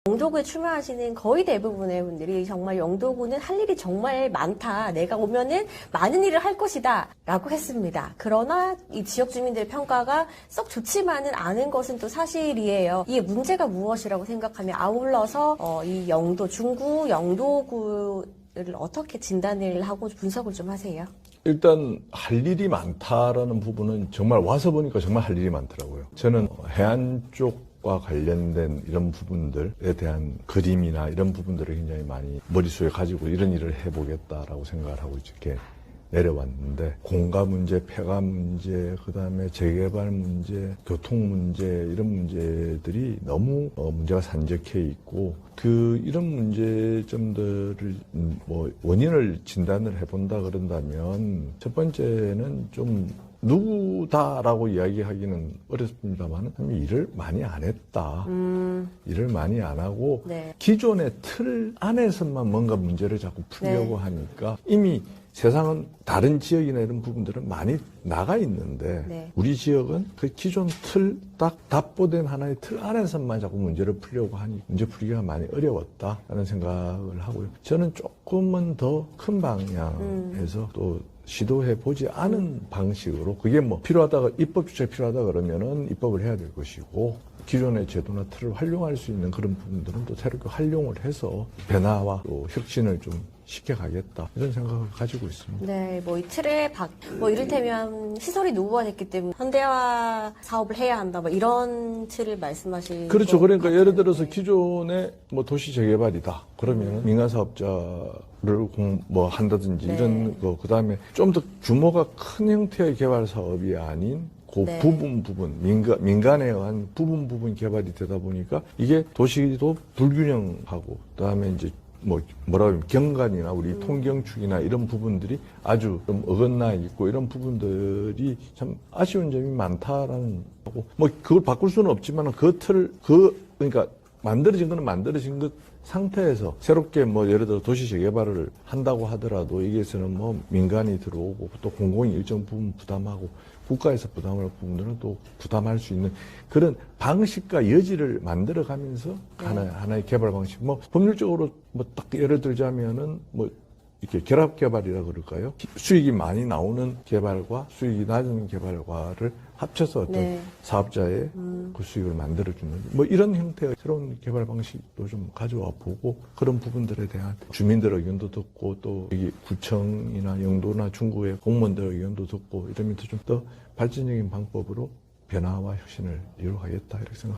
영도구에 출마하시는 거의 대부분의 분들이 정말 영도구는 할 일이 정말 많다. 내가 오면은 많은 일을 할 것이다. 라고 했습니다. 그러나 이 지역 주민들의 평가가 썩 좋지만은 않은 것은 또 사실이에요. 이게 문제가 무엇이라고 생각하면 아울러서 이 중구 영도구를 어떻게 진단을 하고 분석을 좀 하세요? 일단 할 일이 많다라는 부분은 정말 와서 보니까 정말 할 일이 많더라고요. 저는 해안 쪽과 관련된 이런 부분들에 대한 그림이나 이런 부분들을 굉장히 많이 머릿속에 가지고 이런 일을 해보겠다라고 생각을 하고 이렇게 내려왔는데, 공가 문제, 폐가 문제, 그다음에 재개발 문제, 교통 문제, 이런 문제들이 너무 문제가 산적해 있고, 이런 문제점들을 원인을 진단을 해본다 그런다면, 첫 번째는 좀 누구다라고 이야기하기는 어렵습니다만 일을 많이 안 했다. 일을 많이 안 하고 네. 기존의 틀 안에서만 뭔가 문제를 자꾸 풀려고 하니까, 이미 세상은 다른 지역이나 이런 부분들은 많이 나가 있는데 우리 지역은 그 기존 틀, 딱 답보된 하나의 틀 안에서만 자꾸 문제를 풀려고 하니 문제 풀기가 많이 어려웠다라는 생각을 하고요. 저는 조금은 더 큰 방향에서 또 시도해 보지 않은 방식으로, 그게 필요하다가 입법 주체가 필요하다 그러면은 입법을 해야 될 것이고, 기존의 제도나 틀을 활용할 수 있는 그런 부분들은 또 새롭게 활용을 해서 변화와 또 혁신을 좀 시켜가겠다, 이런 생각을 가지고 있습니다. 네, 이 틀에 이를테면 시설이 노후화됐기 때문에 현대화 사업을 해야 한다, 이런 틀을 말씀하신. 그렇죠. 그러니까 예를 들어서 기존의 도시 재개발이다 그러면 민간 사업자를 한다든지 이런 거, 그다음에 좀 더 규모가 큰 형태의 개발 사업이 아닌 부분 민간에 의한 부분 개발이 되다 보니까 이게 도시도 불균형하고, 그다음에 이제 경관이나 우리 통경축이나 이런 부분들이 아주 좀 어긋나 있고, 이런 부분들이 참 아쉬운 점이 많다라는 거고, 그걸 바꿀 수는 없지만 그러니까 만들어진 거는 만들어진 것 상태에서 새롭게 예를 들어 도시 재개발을 한다고 하더라도 여기에서는 민간이 들어오고 또 공공이 일정 부분 부담하고 국가에서 부담할 부분들은 또 부담할 수 있는 그런 방식과 여지를 만들어가면서 하나의 개발 방식, 법률적으로 딱 예를 들자면은 이렇게 결합 개발이라 그럴까요? 수익이 많이 나오는 개발과 수익이 낮은 개발과를 합쳐서 어떤 사업자의 그 수익을 만들어주는 이런 형태의 새로운 개발 방식도 좀 가져와 보고, 그런 부분들에 대한 주민들 의견도 듣고, 또 여기 구청이나 영도나 중구의 공무원들 의견도 듣고, 이러면서 좀 더 발전적인 방법으로 변화와 혁신을 이루어가겠다, 이렇게 생각합니다.